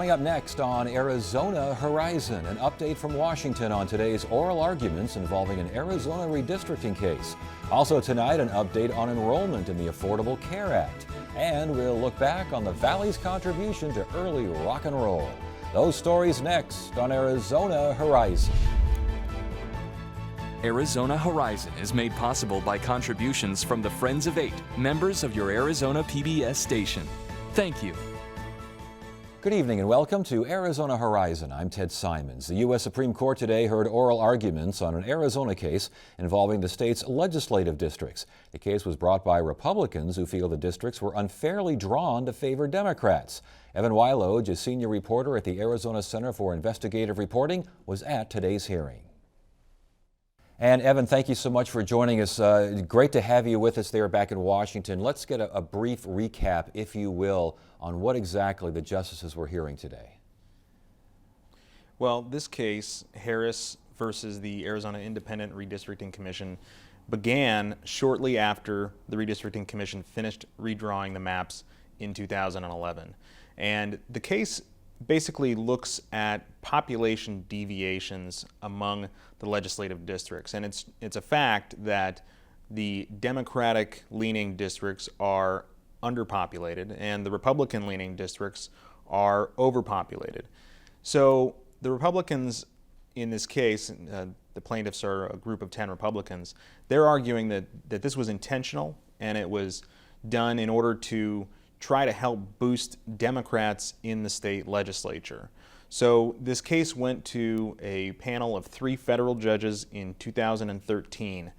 Coming up next on Arizona Horizon, an update from Washington on today's oral arguments involving an Arizona redistricting case. Also tonight, an update on enrollment in the Affordable Care Act. And we'll look back on the Valley's contribution to early rock and roll. Those stories next on Arizona Horizon. Arizona Horizon is made possible by contributions from the Friends of Eight, members of your Arizona PBS station. Thank you. Good evening and welcome to Arizona Horizon. I'm Ted Simons. The U.S. Supreme Court today heard oral arguments on an Arizona case involving the state's legislative districts. The case was brought by Republicans who feel the districts were unfairly drawn to favor Democrats. Evan Wylode, a senior reporter at the Arizona Center for Investigative Reporting, was at today's hearing. And Evan, thank you so much for joining us. Great to have you with us there back in Washington. Let's get a brief recap, if you will, on what exactly the justices were hearing today. Well, this case, Harris versus the Arizona Independent Redistricting Commission, began shortly after the Redistricting Commission finished redrawing the maps in 2011. And the case basically looks at population deviations among the legislative districts. And it's a fact that the Democratic-leaning districts are underpopulated and the Republican-leaning districts are overpopulated. So the Republicans in this case, the plaintiffs are a group of 10 Republicans, they're arguing that this was intentional and it was done in order to try to help boost Democrats in the state legislature. So this case went to a panel of 3 federal judges in 2013.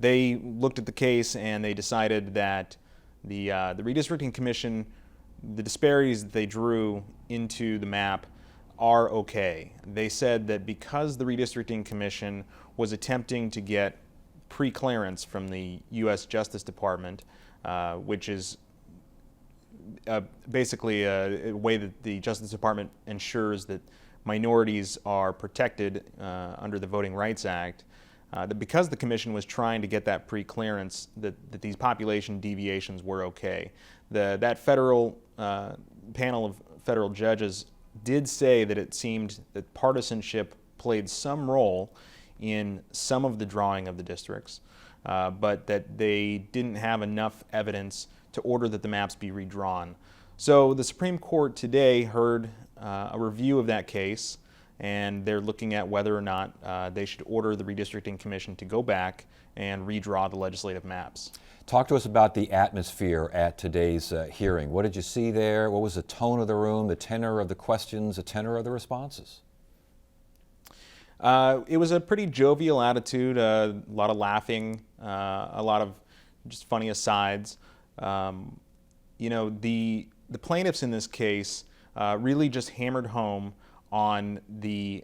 They looked at the case and they decided that the Redistricting Commission, the disparities that they drew into the map are okay. They said that because the Redistricting Commission was attempting to get pre-clearance from the U.S. Justice Department, which is basically a way that the Justice Department ensures that minorities are protected under the Voting Rights Act, that because the Commission was trying to get that pre-clearance, that these population deviations were okay. That federal panel of federal judges did say that it seemed that partisanship played some role in some of the drawing of the districts, but that they didn't have enough evidence to order that the maps be redrawn. So the Supreme Court today heard a review of that case, and they're looking at whether or not they should order the Redistricting Commission to go back and redraw the legislative maps. Talk to us about the atmosphere at today's hearing. What did you see there? What was the tone of the room, the tenor of the questions, the tenor of the responses? It was a pretty jovial attitude, a lot of laughing, a lot of just funny asides. You know, the plaintiffs in this case really just hammered home on the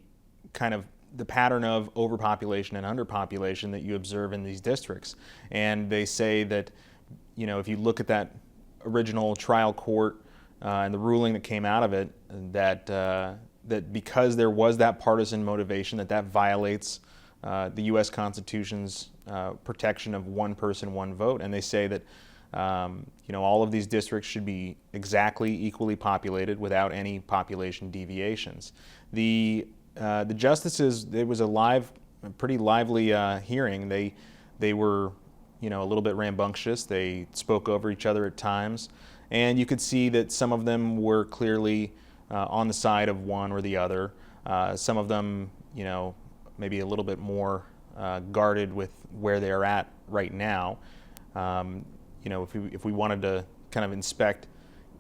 kind of the pattern of overpopulation and underpopulation that you observe in these districts. And they say that, you know, if you look at that original trial court and the ruling that came out of it, that because there was that partisan motivation, that violates the U.S. Constitution's protection of one person, one vote. And they say that you know, all of these districts should be exactly equally populated without any population deviations. The justices, it was a pretty lively hearing. They were, you know, a little bit rambunctious. They spoke over each other at times, and you could see that some of them were clearly on the side of one or the other. Some of them, you know, maybe a little bit more guarded with where they are at right now. You know, if we wanted to kind of inspect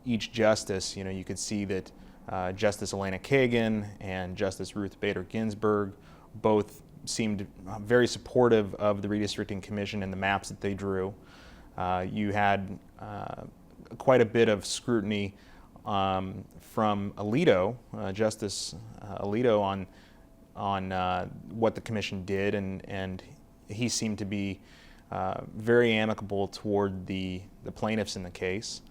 each justice, you know, you could see that Justice Elena Kagan and Justice Ruth Bader Ginsburg both seemed very supportive of the Redistricting Commission and the maps that they drew. You had quite a bit of scrutiny from Alito, Justice Alito, on what the commission did, and he seemed to be very amicable toward the plaintiffs in the case.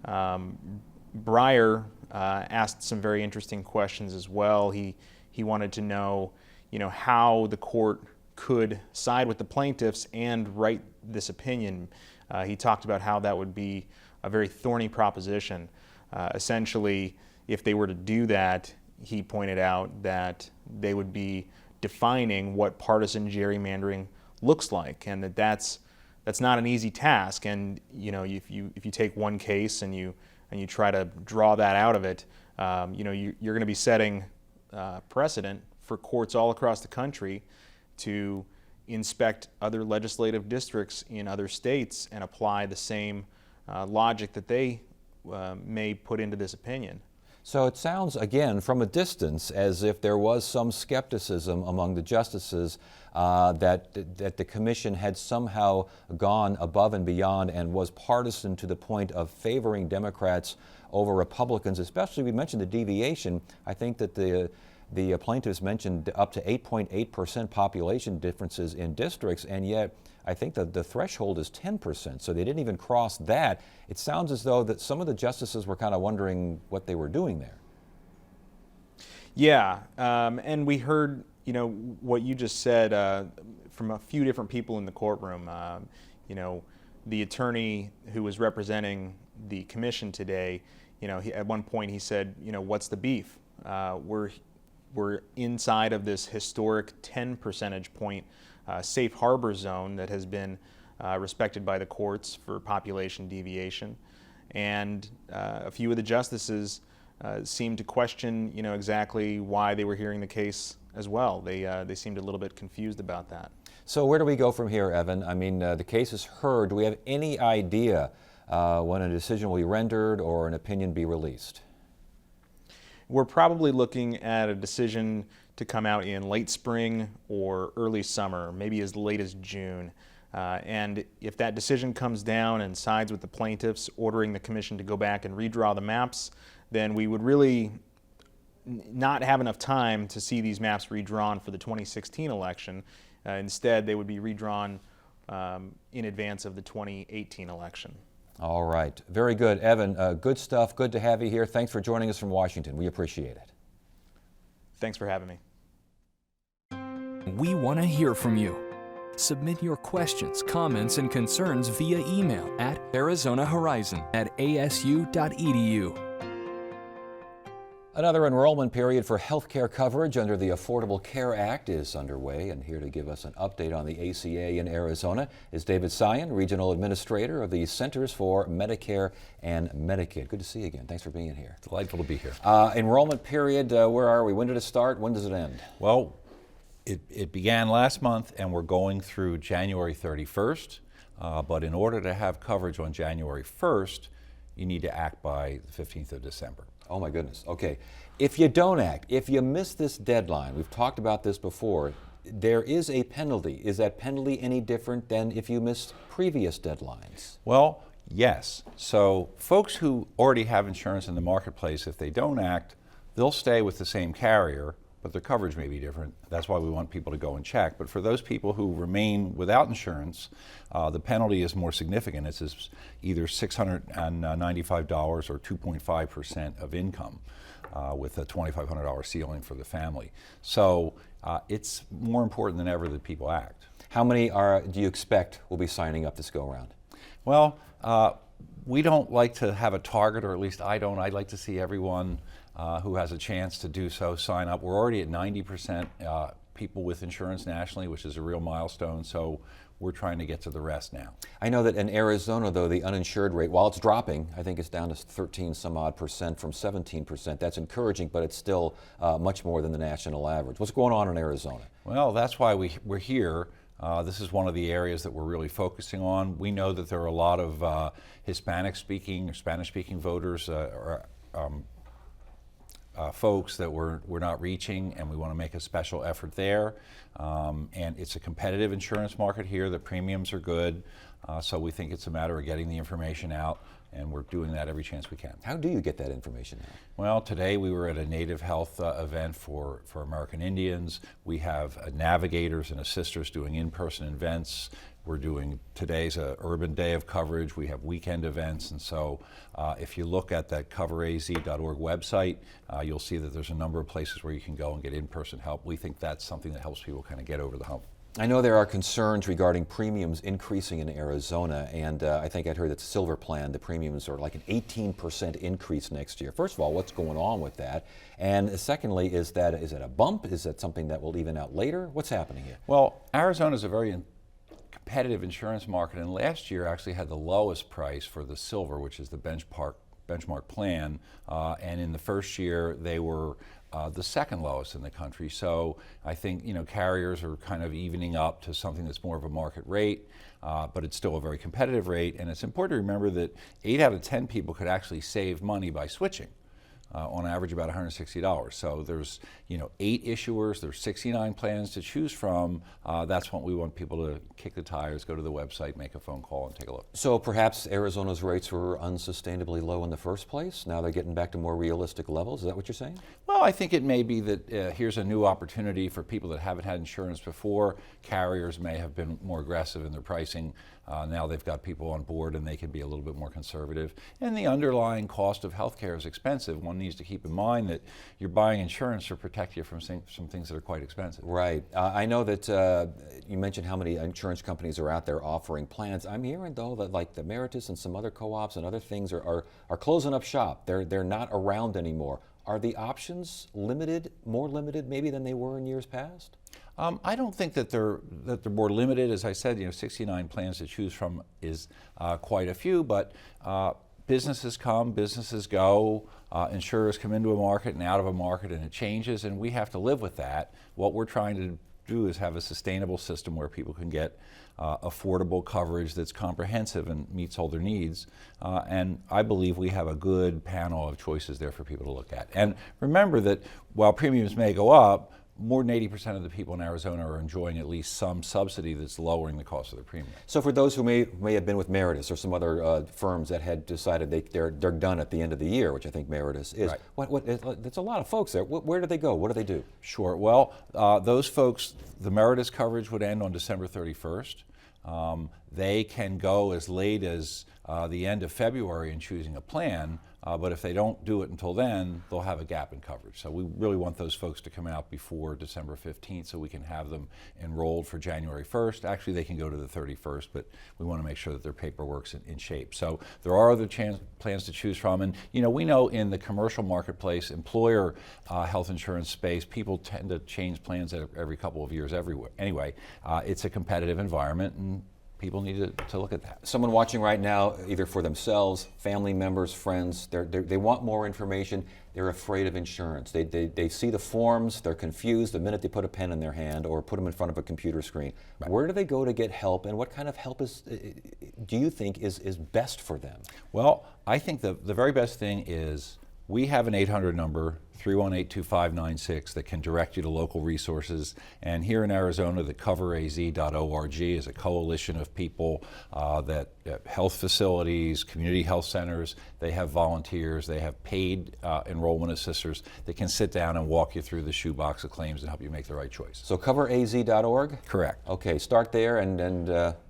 Breyer asked some very interesting questions as well. He wanted to know, you know, how the court could side with the plaintiffs and write this opinion. He talked about how that would be a very thorny proposition. Essentially, if they were to do that, he pointed out that they would be defining what partisan gerrymandering looks like, and that's not an easy task. And if you take one case and you try to draw that out of it, you're going to be setting precedent for courts all across the country to inspect other legislative districts in other states and apply the same logic that they may put into this opinion. So it sounds, again, from a distance, as if there was some skepticism among the justices that the commission had somehow gone above and beyond and was partisan to the point of favoring Democrats over Republicans. Especially, we mentioned the deviation. I think that the plaintiffs mentioned up to 8.8% population differences in districts, and yet I think that the threshold is 10%, so they didn't even cross that. It sounds as though that some of the justices were kind of wondering what they were doing there. Yeah, and we heard, what you just said from a few different people in the courtroom. The attorney who was representing the commission today, at one point he said, what's the beef? We're inside of this historic 10 percentage point safe harbor zone that has been respected by the courts for population deviation. And a few of the justices seemed to question, exactly why they were hearing the case as well. They seemed a little bit confused about that. So where do we go from here, Evan? I mean, the case is heard. Do we have any idea when a decision will be rendered or an opinion be released? We're probably looking at a decision to come out in late spring or early summer, maybe as late as June. And if that decision comes down and sides with the plaintiffs, ordering the commission to go back and redraw the maps, then we would really not have enough time to see these maps redrawn for the 2016 election. Instead, they would be redrawn in advance of the 2018 election. All right. Very good. Evan, good stuff. Good to have you here. Thanks for joining us from Washington. We appreciate it. Thanks for having me. We want to hear from you. Submit your questions, comments, and concerns via email at arizonahorizon@asu.edu. Another enrollment period for health care coverage under the Affordable Care Act is underway, and here to give us an update on the ACA in Arizona is David Sion, Regional Administrator of the Centers for Medicare and Medicaid. Good to see you again. Thanks for being here. Delightful to be here. Enrollment period, where are we? When did it start? When does it end? Well, it began last month and we're going through January 31st, but in order to have coverage on January 1st, you need to act by the 15th of December. Oh my goodness. Okay. If you don't act, if you miss this deadline, we've talked about this before, there is a penalty. Is that penalty any different than if you missed previous deadlines? Well, yes. So folks who already have insurance in the marketplace, if they don't act, they'll stay with the same carrier, but their coverage may be different. That's why we want people to go and check. But for those people who remain without insurance, the penalty is more significant. It's either $695 or 2.5% of income with a $2,500 ceiling for the family. So it's more important than ever that people act. How many do you expect will be signing up this go around? Well, we don't like to have a target, or at least I don't. I'd like to see everyone who has a chance to do so sign up. We're already at 90% people with insurance nationally, which is a real milestone, so we're trying to get to the rest now. I know that in Arizona, though, the uninsured rate, while it's dropping, I think it's down to 13 some odd percent from 17%. That's encouraging, but it's still much more than the national average. What's going on in Arizona? Well, that's why we're here. This is one of the areas that we're really focusing on. We know that there are a lot of Hispanic-speaking or Spanish-speaking voters folks that we're not reaching, and we want to make a special effort there. And it's a competitive insurance market here. The premiums are good, so we think it's a matter of getting the information out, and we're doing that every chance we can. How do you get that information out? Well, today we were at a Native Health event for American Indians. We have navigators and assisters doing in-person events. We're doing today's Urban Day of coverage. We have weekend events, and so if you look at that coveraz.org website, you'll see that there's a number of places where you can go and get in-person help. We think that's something that helps people kind of get over the hump. I know there are concerns regarding premiums increasing in Arizona, and I think I'd heard that the Silver Plan, the premiums are like an 18% increase next year. First of all, what's going on with that? And secondly, is it a bump? Is that something that will even out later? What's happening here? Well, Arizona is a very competitive insurance market, and last year actually had the lowest price for the Silver, which is the benchmark plan, and in the first year they were the second lowest in the country. So I think carriers are kind of evening up to something that's more of a market rate, but it's still a very competitive rate. And it's important to remember that 8 out of 10 people could actually save money by switching. On average about $160. So there's 8 issuers, there's 69 plans to choose from. That's what we want people to kick the tires, go to the website, make a phone call and take a look. So perhaps Arizona's rates were unsustainably low in the first place. Now they're getting back to more realistic levels. Is that what you're saying? Well, I think it may be that here's a new opportunity for people that haven't had insurance before. Carriers may have been more aggressive in their pricing. Now they've got people on board and they can be a little bit more conservative. And the underlying cost of healthcare is expensive. One needs to keep in mind that you're buying insurance to protect you from some things that are quite expensive. Right. I know that you mentioned how many insurance companies are out there offering plans. I'm hearing though that like the Meritus and some other co-ops and other things are closing up shop. They're not around anymore. Are the options limited, more limited maybe than they were in years past? I don't think that they're more limited. As I said, 69 plans to choose from is quite a few, but businesses come, businesses go, insurers come into a market and out of a market, and it changes, and we have to live with that. What we're trying to do is have a sustainable system where people can get affordable coverage that's comprehensive and meets all their needs. And I believe we have a good panel of choices there for people to look at. And remember that while premiums may go up, more than 80% of the people in Arizona are enjoying at least some subsidy that's lowering the cost of their premium. So for those who may have been with Meritus or some other firms that had decided they're done at the end of the year, which I think Meritus is, right. That's a lot of folks there. Where do they go? What do they do? Sure. Well, those folks, the Meritus coverage would end on December 31st. They can go as late as the end of February in choosing a plan, but if they don't do it until then, they'll have a gap in coverage. So we really want those folks to come out before December 15th so we can have them enrolled for January 1st. Actually, they can go to the 31st, but we want to make sure that their paperwork's in shape. So there are other plans to choose from. And we know in the commercial marketplace, employer health insurance space, people tend to change plans every couple of years everywhere. Anyway, it's a competitive environment, and people need to look at that. Someone watching right now, either for themselves, family members, friends, they want more information. They're afraid of insurance. They see the forms, they're confused the minute they put a pen in their hand or put them in front of a computer screen. Right. Where do they go to get help, and what kind of help do you think is best for them? Well, I think the very best thing is we have an 800 number, 318-2596, that can direct you to local resources. And here in Arizona, the CoverAZ.org is a coalition of people that health facilities, community health centers, they have volunteers, they have paid enrollment assisters that can sit down and walk you through the shoebox of claims and help you make the right choice. So CoverAZ.org? Correct. Okay, start there and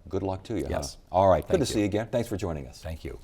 good luck to you. Yes. Huh? All right, good to you. see you again. Thanks for joining us. Thank you.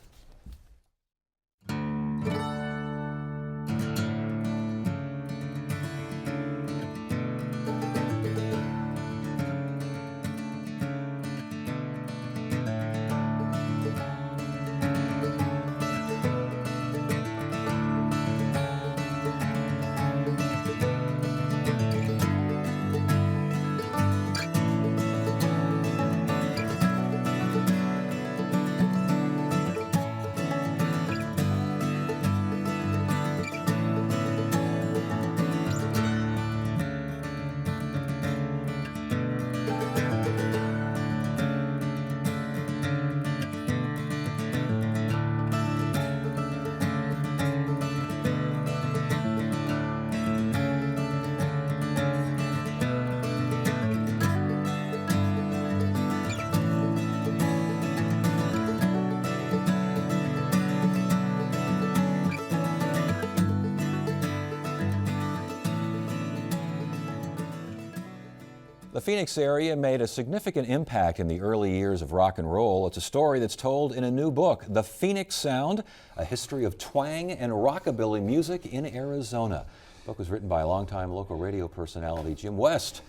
The Phoenix area made a significant impact in the early years of rock and roll. It's a story that's told in a new book, The Phoenix Sound, A History of Twang and Rockabilly Music in Arizona. The book was written by longtime local radio personality Jim West,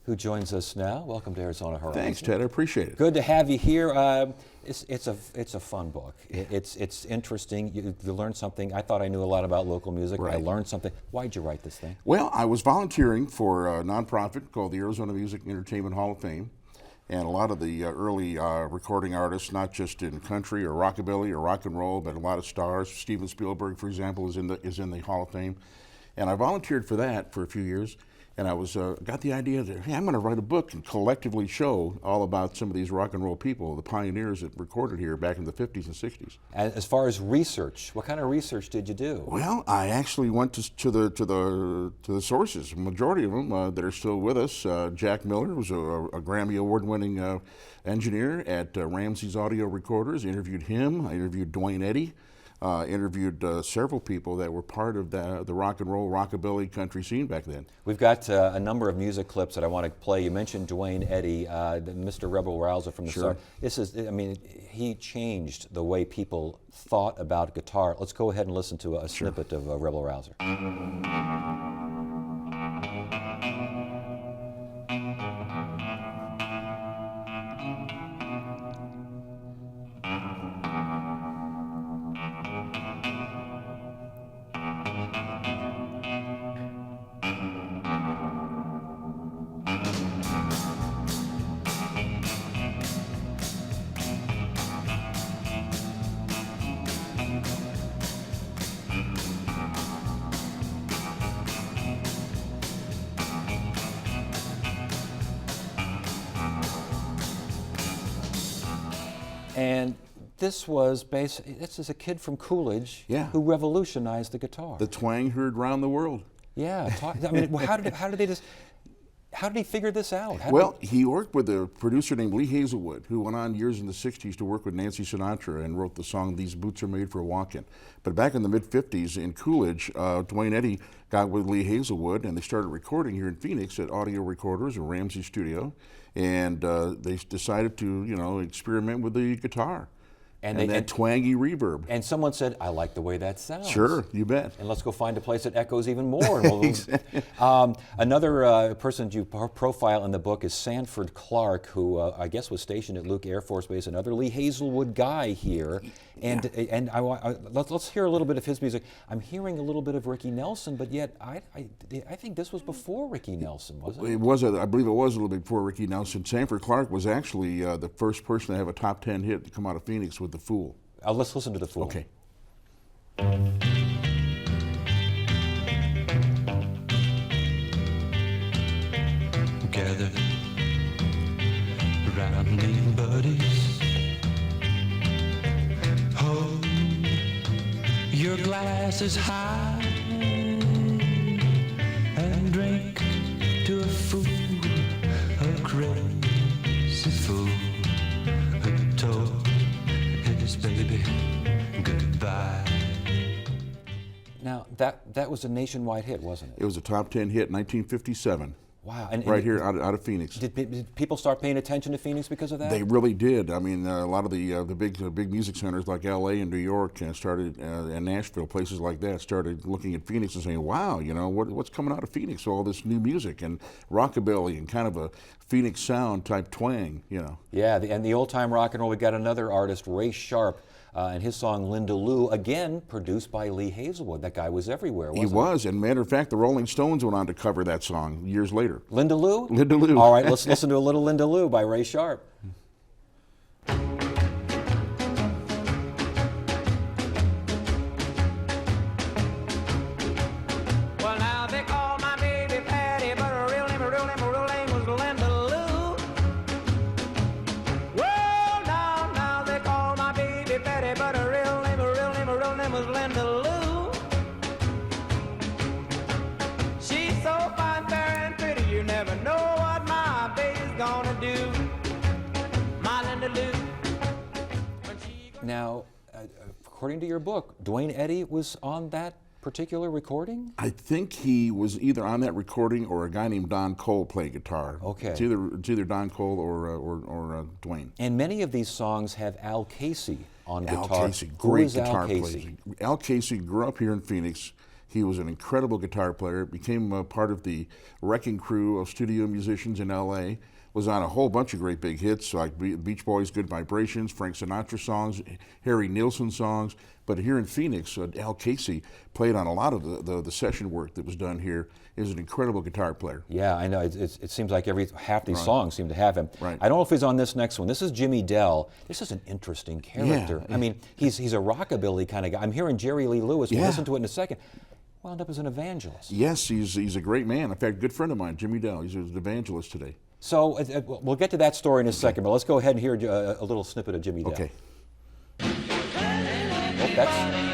who joins us now. Welcome to Arizona Horizon. Thanks, Ted. I appreciate it. Good to have you here. It's a fun book. It's interesting. You learn something. I thought I knew a lot about local music. Right. I learned something. Why'd you write this thing? Well, I was volunteering for a nonprofit called the Arizona Music and Entertainment Hall of Fame. And a lot of the early recording artists, not just in country or rockabilly or rock and roll, but a lot of stars. Steven Spielberg, for example, is in the Hall of Fame. And I volunteered for that for a few years. And I was got the idea that, hey, I'm going to write a book and collectively show all about some of these rock and roll people, the pioneers that recorded here back in the 50s and 60s. As far as research, what kind of research did you do? Well, I actually went to the sources. Majority of them that are still with us. Jack Miller was a Grammy Award-winning engineer at Ramsey's Audio Recorders. I interviewed him. I interviewed Duane Eddy. Interviewed several people that were part of the rock and roll, rockabilly country scene back then. We've got a number of music clips that I want to play. You mentioned Duane Eddy, Mr. Rebel Rouser from the Sure. start. This is, I mean, he changed the way people thought about guitar. Let's go ahead and listen to a snippet of Rebel Rouser. And this is a kid from Coolidge who revolutionized the guitar. The twang heard round the world. Yeah, I mean, how did he figure this out? He worked with a producer named Lee Hazelwood, who went on years in the 60s to work with Nancy Sinatra and wrote the song "These Boots Are Made for Walking." But back in the mid-50s in Coolidge, Duane Eddy got with Lee Hazelwood and they started recording here in Phoenix at Audio Recorders or Ramsey Studio. And they decided to, experiment with the guitar and that twangy reverb. And someone said, I like the way that sounds. Sure, you bet. And let's go find a place that echoes even more. Another person you profile in the book is Sanford Clark, who I guess was stationed at Luke Air Force Base, another Lee Hazelwood guy here. And let's hear a little bit of his music. I'm hearing a little bit of Ricky Nelson, but yet I think this was before Ricky Nelson, wasn't it? It was, I believe it was a little bit before Ricky Nelson. Sanford Clark was actually the first person to have a top 10 hit to come out of Phoenix with The Fool. Let's listen to The Fool. Okay. Gather around me, buddies. Hold your glasses high and drink to a fool, a crazy fool who told his baby goodbye. Now, that was a nationwide hit, wasn't it? It was a top 10 hit in 1957. Wow. Right here out of Phoenix. Did people start paying attention to Phoenix because of that? They really did. I mean, a lot of the big music centers like L.A. and New York started, and Nashville, places like that, started looking at Phoenix and saying, wow, what's coming out of Phoenix? All this new music and rockabilly and kind of a Phoenix sound type twang, Yeah, and the old-time rock and roll, we got another artist, Ray Sharp, and his song Linda Lou, again produced by Lee Hazelwood. That guy was everywhere, wasn't he? He was, and matter of fact, the Rolling Stones went on to cover that song years later. Linda Lou? Linda Lou. All right, let's listen to a little Linda Lou by Ray Sharp. Now, according to your book, Duane Eddy was on that particular recording? I think he was either on that recording or a guy named Don Cole played guitar. Okay. It's either Don Cole or Duane. And many of these songs have Al Casey on guitar. Al Casey, great Who is guitar Al Casey? player. Al Casey grew up here in Phoenix. He was an incredible guitar player, became part of the wrecking crew of studio musicians in LA, was on a whole bunch of great big hits like Beach Boys' Good Vibrations, Frank Sinatra songs, Harry Nilsson songs. But here in Phoenix, Al Casey played on a lot of the session work that was done here. He was an incredible guitar player. Yeah, I know. It seems like half these songs seem to have him. Right. I don't know if he's on this next one. This is Jimmy Dell. This is an interesting character. Yeah. I mean, he's a rockabilly kind of guy. I'm hearing Jerry Lee Lewis. We'll Yeah. listen to it in a second. Wound up as an evangelist. Yes, he's a great man. In fact, a good friend of mine, Jimmy Dell. He's an evangelist today. So we'll get to that story in a second, but let's go ahead and hear a little snippet of Jimmy Dell. Okay. Oh, that's...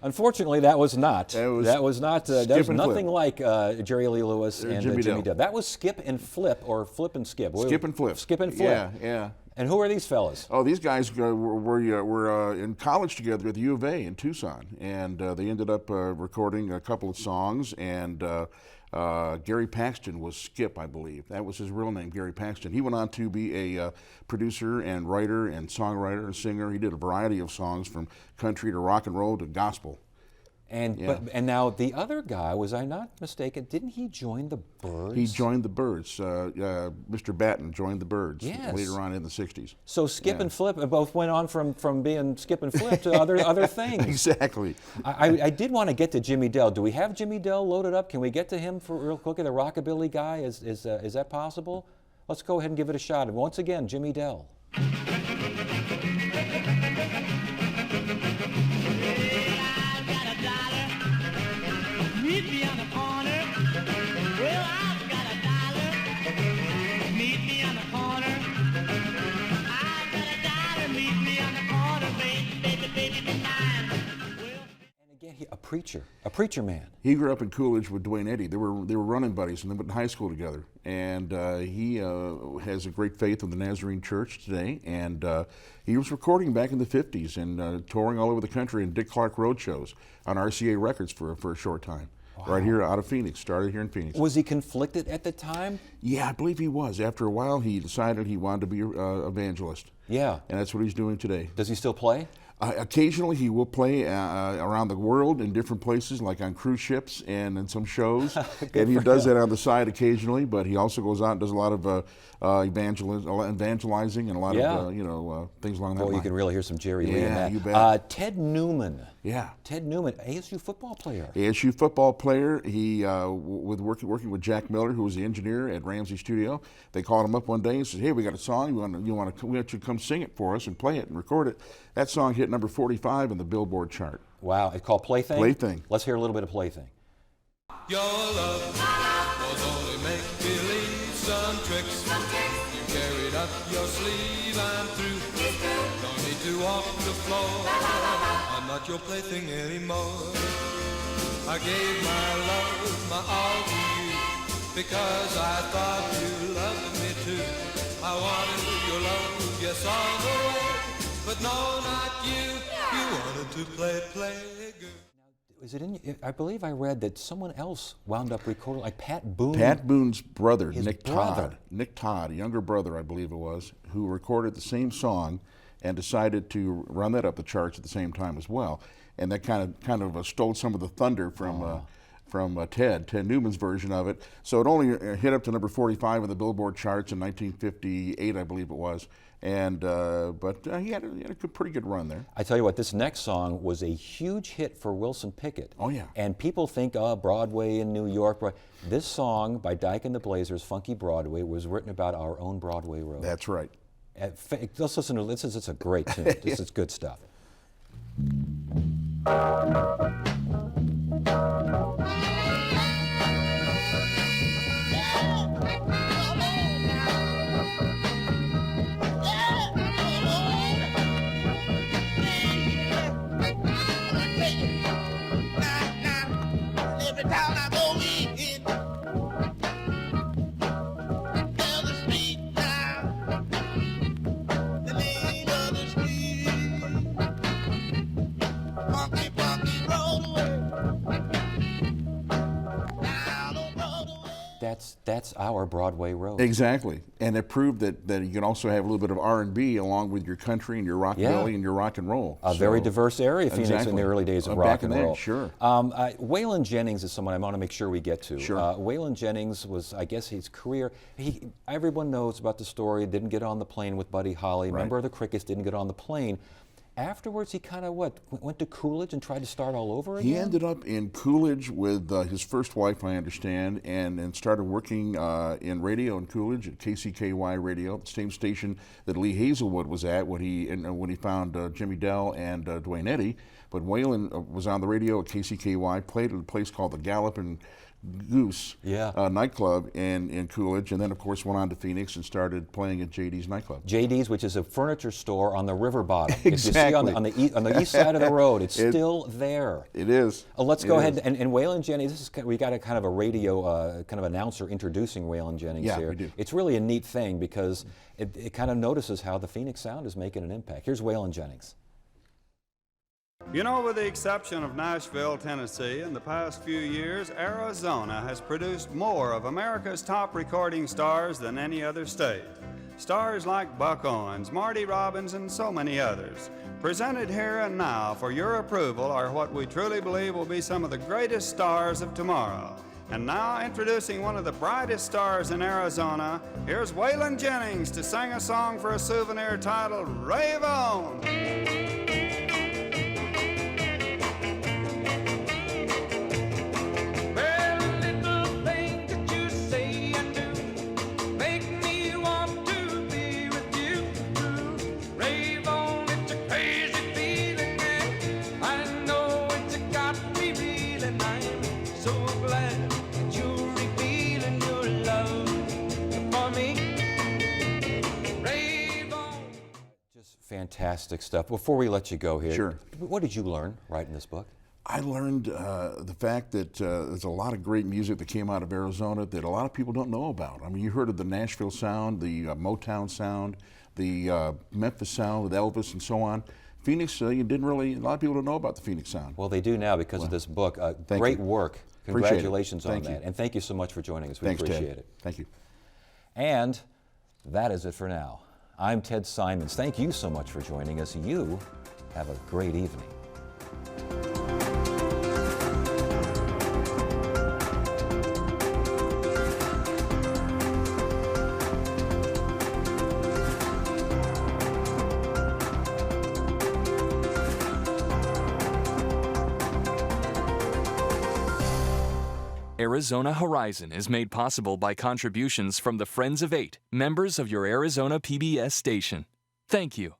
Unfortunately, that was not. That was nothing like Jerry Lee Lewis and Jimmy Jimmy Dell. Dell. That was Skip and Flip, or Flip and Skip. Skip and Flip. Skip and Flip. Yeah, yeah. And who are these fellas? Oh, these guys were in college together at the U of A in Tucson, and they ended up recording a couple of songs. And Gary Paxton was Skip, I believe. That was his real name, Gary Paxton. He went on to be a producer and writer and songwriter and singer. He did a variety of songs from country to rock and roll to gospel. And Yeah. and now the other guy, was I not mistaken? Didn't he join the Byrds? He joined the Byrds. Mr. Batten joined the Byrds Yes. later on in the 60s. So Skip and Flip both went on from being Skip and Flip to other things. Exactly. I did want to get to Jimmy Dell. Do we have Jimmy Dell loaded up? Can we get to him for real quick? The rockabilly guy, is that possible? Let's go ahead and give it a shot. And once again, Jimmy Dell. Meet me on the corner. Well, I've got $1. Meet me on the corner. I've got $1. Meet me on the corner, baby, be mine. And again, a preacher man. He grew up in Coolidge with Dwayne Eddy. They were running buddies, and they went to high school together. And he has a great faith in the Nazarene Church today. And he was recording back in the 50s and touring all over the country in Dick Clark road shows on RCA Records for a short time. Wow. Right here out of Phoenix. Started here in Phoenix. Was he conflicted at the time? Yeah, I believe he was. After a while, he decided he wanted to be an evangelist. Yeah. And that's what he's doing today. Does he still play? Occasionally, he will play around the world in different places, like on cruise ships and in some shows. And he does that on the side occasionally, but he also goes out and does a lot of evangelizing and a lot of things along that line. You can really hear some Jerry Lee in Yeah, that. you bet. Ted Newman. Yeah. Ted Newman, ASU football player. ASU football player. He working with Jack Miller, who was the engineer at Ramsey Studio. They called him up one day and said, "Hey, we got a song. We want you to come sing it for us and play it and record it." That song hit number 45 in the Billboard chart. Wow, it's called Plaything? Plaything. Let's hear a little bit of Plaything. Your love was only make-believe, some tricks you carried up your sleeve. I'm through, don't need to walk the floor. I'm not your plaything anymore. I gave my love, my all to you, because I thought you loved me too. I wanted your love, yes, all the way, but no, not you. You wanted to play, girl. Is it in? I believe I read that someone else wound up recording, like Pat Boone. Pat Boone's brother, His Nick brother. Todd. Nick Todd, younger brother, I believe it was, who recorded the same song and decided to run that up the charts at the same time as well. And that kind of stole some of the thunder from Ted Newman's version of it. So it only hit up to number 45 in the Billboard charts in 1958, I believe it was. And but he had a pretty good run there. I tell you what, this next song was a huge hit for Wilson Pickett. Oh, yeah. And people think, Broadway in New York. This song by Dyke and the Blazers, Funky Broadway, was written about our own Broadway road. That's right. Let's listen to this. It's a great tune. This is good stuff. Every town I go in, tell the street now, the name of that's our Broadway road. Exactly, and it proved that you can also have a little bit of R&B along with your country and your rockabilly and your rock and roll. A very diverse area, Phoenix, in Exactly. the early days of Back rock in and then, roll. sure. Waylon Jennings is someone I want to make sure we get to. Sure. Waylon Jennings was, I guess, his career. Everyone knows about the story. Didn't get on the plane with Buddy Holly. Right. Member of the Crickets, didn't get on the plane. Afterwards, he kind of went to Coolidge and tried to start all over again. He ended up in Coolidge with his first wife, I understand, and started working in radio in Coolidge at KCKY Radio, the same station that Lee Hazelwood was at when he found Jimmy Dell and Dwayne Eddy. But Waylon was on the radio at KCKY, played at a place called the Gallopin' Goose nightclub in Coolidge, and then of course went on to Phoenix and started playing at JD's nightclub. JD's, which is a furniture store on the river bottom. Exactly. If you see on the east side of the road, it's still there. It is. Let's go ahead and Waylon Jennings. We got a kind of a radio kind of announcer introducing Waylon Jennings here. We do. It's really a neat thing because it kind of notices how the Phoenix sound is making an impact. Here's Waylon Jennings. You know, with the exception of Nashville, Tennessee, in the past few years, Arizona has produced more of America's top recording stars than any other state. Stars like Buck Owens, Marty Robbins, and so many others. Presented here and now for your approval are what we truly believe will be some of the greatest stars of tomorrow. And now, introducing one of the brightest stars in Arizona, here's Waylon Jennings to sing a song for a souvenir titled Rave On! Fantastic stuff. Before we let you go here, Sure. What did you learn writing this book? I learned the fact that there's a lot of great music that came out of Arizona that a lot of people don't know about. I mean, you heard of the Nashville sound, the Motown sound, the Memphis sound with Elvis and so on. Phoenix, a lot of people don't know about the Phoenix sound. Well, they do now because of this book. Thank Great you. work. Appreciate it. Congratulations on Thank that. you. And thank you so much for joining us. We Thanks, appreciate Ted. it. Thank you. And that is it for now. I'm Ted Simons. Thank you so much for joining us. You have a great evening. Arizona Horizon is made possible by contributions from the Friends of Eight, members of your Arizona PBS station. Thank you.